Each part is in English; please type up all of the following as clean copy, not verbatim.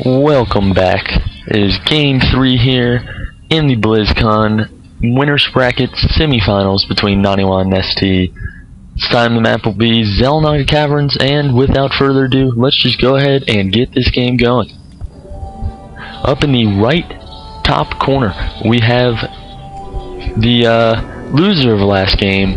Welcome back. It is Game 3 here in the BlizzCon Winner Bracket Semifinals between NaniWa and NesTea. This time the map will be Zelnaga Caverns, and without further ado, let's just go ahead and get this game going. Up in the right top corner, we have the loser of the last game,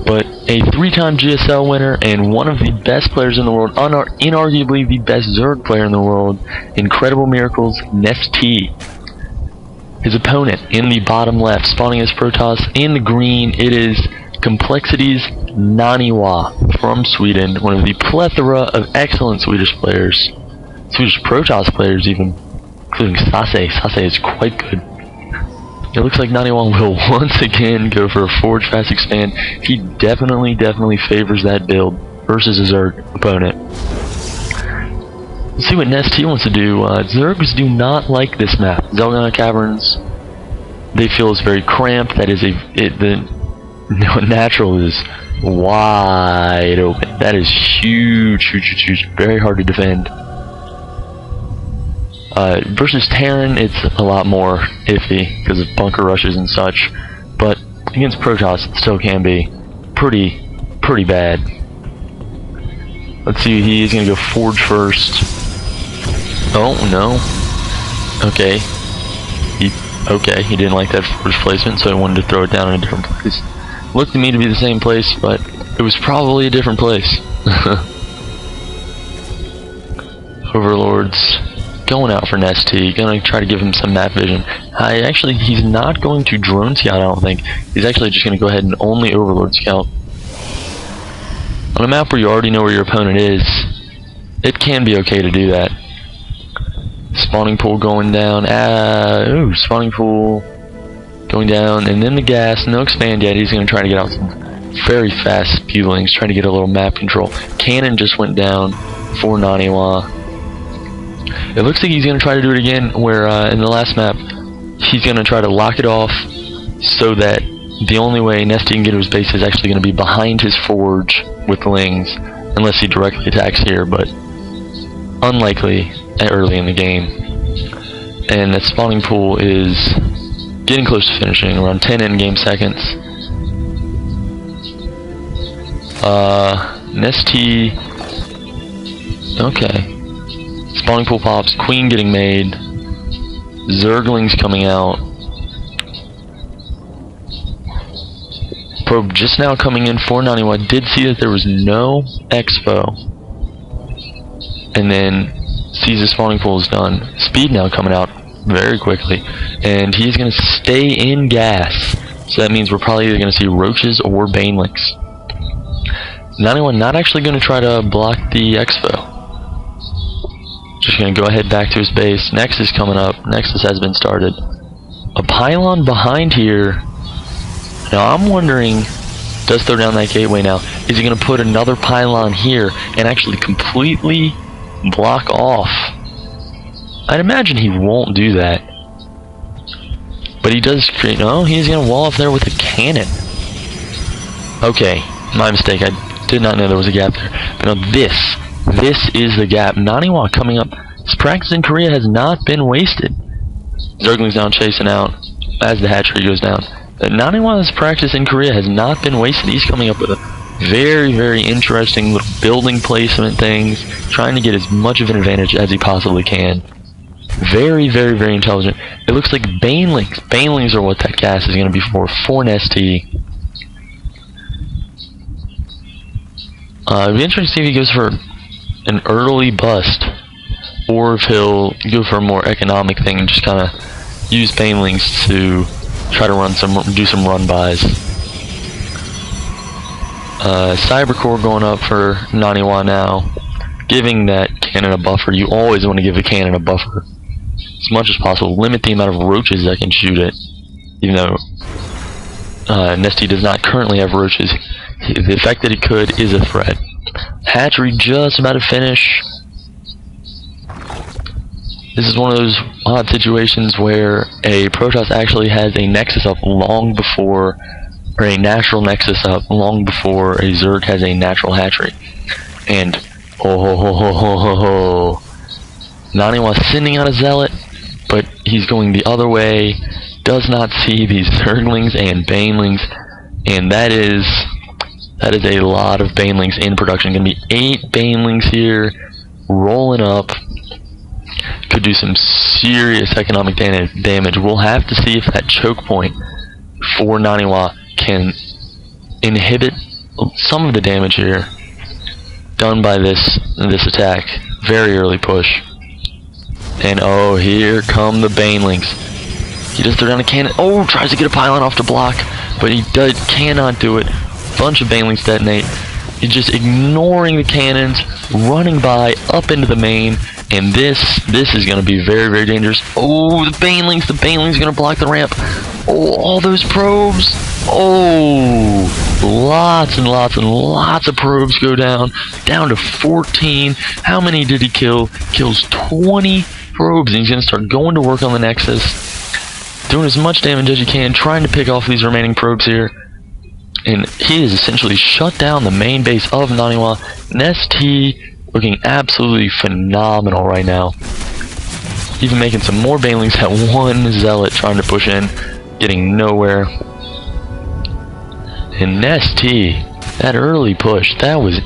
but a 3-time GSL winner and one of the best players in the world, inarguably the best Zerg player in the world, Incredible Miracles, NesTea. His opponent in the bottom left, spawning as Protoss in the green, it is Complexity's NaniWa from Sweden, one of the plethora of excellent Swedish players, Swedish Protoss players even, including Sase. Sase is quite good. It looks like NaniWa will once again go for a Forge Fast Expand. He definitely favors that build versus a Zerg opponent. Let's see what NesTea wants to do. Zergs do not like this map. Zelnaga Caverns, they feel is very cramped. That is the natural is wide open. That is huge. Very hard to defend. Versus Terran, it's a lot more iffy because of bunker rushes and such, but against Protoss, it still can be pretty bad. Let's see, he's gonna go Forge first. Oh no. Okay. He didn't like that Forge placement, so he wanted to throw it down in a different place. Looked to me to be the same place, but it was probably a different place. Overlords going out for NesTea, gonna try to give him some map vision. He's not going to drone scout, I don't think. He's actually just gonna go ahead and only Overlord scout. On a map where you already know where your opponent is, it can be okay to do that. Spawning pool going down. Spawning pool going down, and then the gas. No expand yet. He's gonna try to get out some very fast pewlings, trying to get a little map control. Cannon just went down for NaniWa. It looks like he's going to try to do it again, where in the last map, he's going to try to lock it off so that the only way NesTea can get to his base is actually going to be behind his forge with lings, unless he directly attacks here, but unlikely early in the game. And that spawning pool is getting close to finishing, around 10 in-game seconds. NesTea, okay. Spawning pool pops, Queen getting made, Zerglings coming out, Probe just now coming in for NaniWa. Did see that there was no Expo, and then sees the spawning pool is done. Speed now coming out very quickly, and he's going to stay in gas, so that means we're probably either going to see Roaches or Banelings. NaniWa not actually going to try to block the Expo. Just gonna go ahead back to his base. Nexus coming up. Nexus has been started. A pylon behind here. Now I'm wondering, does throw down that gateway now. Is he gonna put another pylon here and actually completely block off? I'd imagine he won't do that. But he does create, no, he's gonna wall up there with a cannon. Okay, my mistake. I did not know there was a gap there. But now this is the gap. NaniWa coming up. His practice in Korea has not been wasted. Zergling's now chasing out as the hatchery goes down. NaniWa's practice in Korea has not been wasted. He's coming up with a very interesting little building placement things, trying to get as much of an advantage as he possibly can. Very intelligent. It looks like Banelings. Banelings are what that gas is going to be for NesTea. It'd be interesting to see if he goes for an early bust, or if he'll go for a more economic thing and just kind of use Banelings to try to do some run buys. Cybercore going up for NaniWa now, giving that cannon a buffer. You always want to give a cannon a buffer as much as possible. Limit the amount of roaches that can shoot it, even though NesTea does not currently have roaches. The fact that he could is a threat. Hatchery just about to finish. This is one of those odd situations where a Protoss actually has a Nexus up long before, or a natural Nexus up long before a Zerg has a natural hatchery. And NaniWa sending out a Zealot, but he's going the other way. Does not see these Zerglings and Banelings, and that is a lot of Banelings in production. Gonna be 8 Banelings here, rolling up. Could do some serious economic damage. We'll have to see if that choke point for NaniWa can inhibit some of the damage here done by this attack. Very early push. And oh, here come the Banelings. He just throw down a cannon. Oh, tries to get a pylon off to block, but he cannot do it. Bunch of Banelings detonate. He's just ignoring the cannons, running by up into the main, and this is going to be very, very dangerous. Oh, the Banelings are going to block the ramp. Oh, all those probes. Oh, lots and lots and lots of probes go down to 14. How many did he kill? Kills 20 probes, and he's going to start going to work on the Nexus. Doing as much damage as you can, trying to pick off these remaining probes here. And he has essentially shut down the main base of NaniWa. NesTea looking absolutely phenomenal right now. Even making some more Banelings at 1 Zealot trying to push in, getting nowhere. And NesTea, that early push, that was,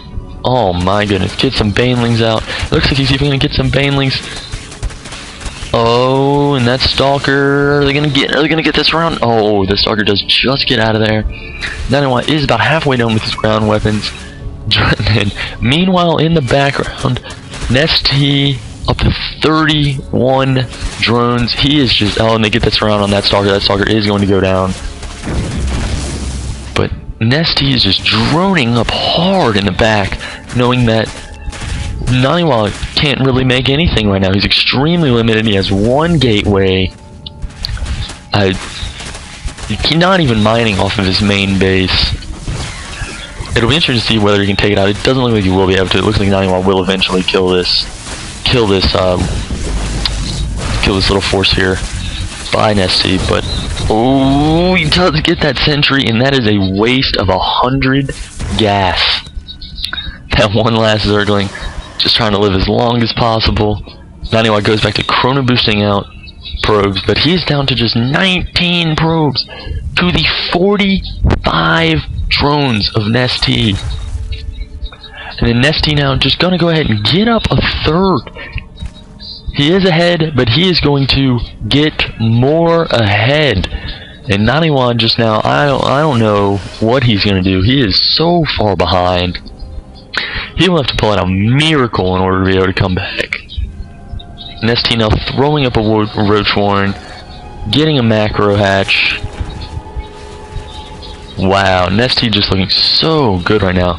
oh my goodness. Get some Banelings out. Looks like he's even going to get some Banelings. Oh, and that Stalker, are they gonna get this round? Oh, the Stalker does just get out of there. NaniWa is about halfway done with his ground weapons. And meanwhile, in the background, NesTea up to 31 drones. He is just, oh, and they get this round on that Stalker. That Stalker is going to go down. But NesTea is just droning up hard in the back, knowing that NaniWa can't really make anything right now. He's extremely limited. He has 1 gateway. He's not even mining off of his main base. It'll be interesting to see whether he can take it out. It doesn't look like he will be able to. It looks like NaniWa will eventually kill this little force here by NesTea. But oh, he does get that sentry, and that is a waste of 100 gas. That one last Zergling. Just trying to live as long as possible. NaniWa goes back to chrono boosting out probes, but he's down to just 19 probes to the 45 drones of NesTea. And then NesTea now just gonna go ahead and get up a 3rd. He is ahead, but he is going to get more ahead. And NaniWa just now, I don't know what he's gonna do. He is so far behind. He will have to pull out a miracle in order to be able to come back. NesTea now throwing up a Roach Warren, getting a macro hatch. Wow, NesTea just looking so good right now.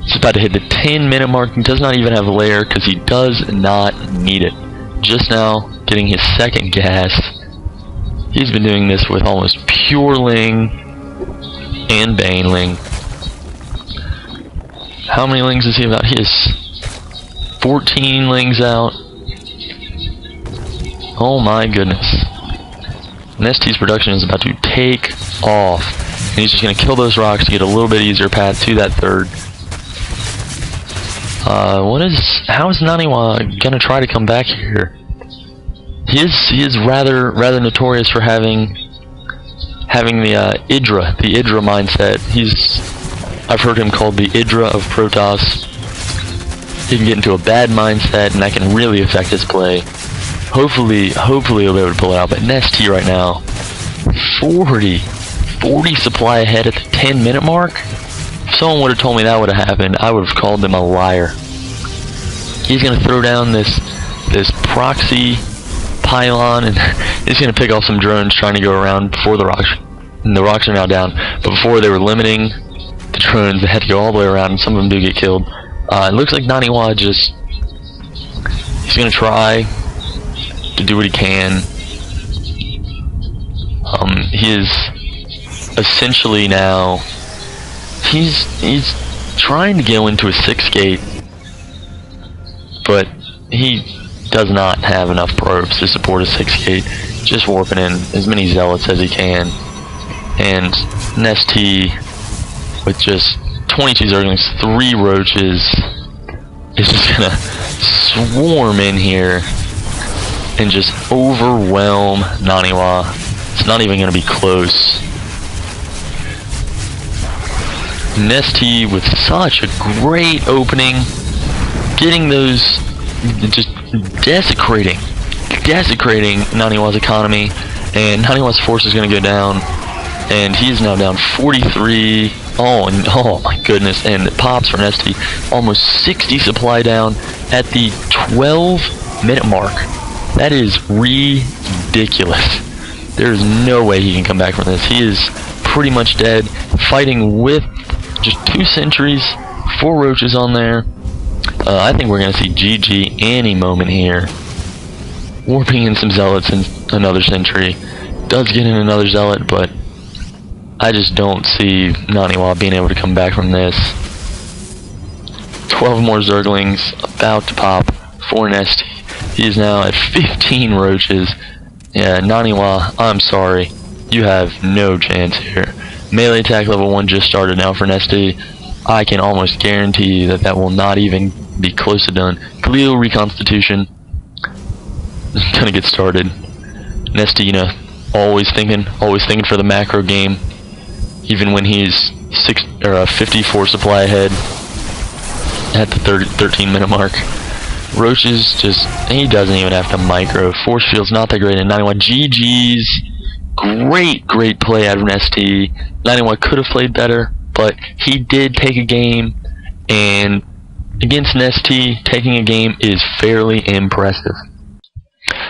He's about to hit the 10-minute mark. He does not even have a lair because he does not need it. Just now getting his 2nd gas. He's been doing this with almost pure Ling and Baneling. How many Lings does he have out? He has 14 Lings out. Oh my goodness. NesTea's production is about to take off. And he's just going to kill those rocks to get a little bit easier path to that 3rd. How is NaniWa going to try to come back here? He is rather notorious for having the Idra mindset. I've heard him called the Idra of Protoss. He can get into a bad mindset, and that can really affect his play. Hopefully he'll be able to pull it out. But NesTea right now, 40 supply ahead at the 10-minute mark. If someone would have told me that would have happened, I would have called them a liar. He's gonna throw down this proxy pylon, and he's gonna pick off some drones trying to go around before the rocks. And the rocks are now down. But before they were limiting the drones, they had to go all the way around, and some of them do get killed. It looks like NaniWa he's gonna try to do what he can. He is essentially now he's trying to go into a 6 gate, but he does not have enough probes to support a 6 gate. Just warping in as many zealots as he can, and NesTea with just 22 Zerglings, 3 roaches is just gonna swarm in here and just overwhelm NaniWa. It's not even going to be close. NesTea with such a great opening, getting those, just desecrating NaniWa's economy, and NaniWa's force is going to go down, and he's now down 43. Oh my goodness, and it pops for NesTea, almost 60 supply down at the 12-minute mark. That is ridiculous. There's no way he can come back from this. He is pretty much dead, fighting with just 2 sentries, 4 roaches on there. I think we're going to see GG any moment here. Warping in some zealots and another sentry. Does get in another zealot, but I just don't see NaniWa being able to come back from this. 12 more Zerglings about to pop for NesTea. He is now at 15 roaches. Yeah, NaniWa, I'm sorry. You have no chance here. Melee attack level 1 just started now for NesTea. I can almost guarantee that that will not even be close to done. Glial reconstitution is gonna get started. NesTea, you know, always thinking for the macro game, even when he's 54 supply ahead at the 13-minute mark. Roaches just, he doesn't even have to micro. Force field's not that great, and NaniWa GG's. Great play out of NesTea. NaniWa could have played better, but he did take a game, and against NesTea, taking a game is fairly impressive.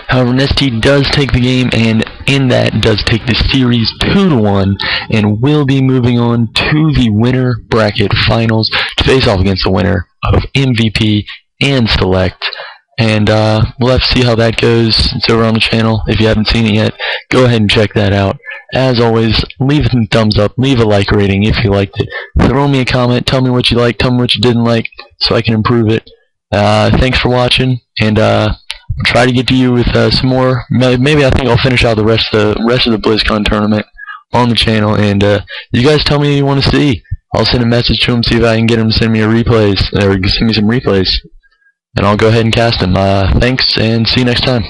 However, NesTea does take the game, and in that does take the series 2-1, and will be moving on to the winner bracket finals to face off against the winner of MVP and Select. And we'll have to see how that goes. It's over on the channel. If you haven't seen it yet, go ahead and check that out. As always, leave a thumbs up, leave a like rating if you liked it. Throw me a comment, tell me what you liked, tell me what you didn't like, so I can improve it. Thanks for watching, and I'll try to get to you with some more. Maybe I think I'll finish out the rest of the BlizzCon tournament on the channel, and you guys tell me what you want to see. I'll send a message to them, see if I can get them to send me replays, or send me some replays. And I'll go ahead and cast them. Thanks, and see you next time.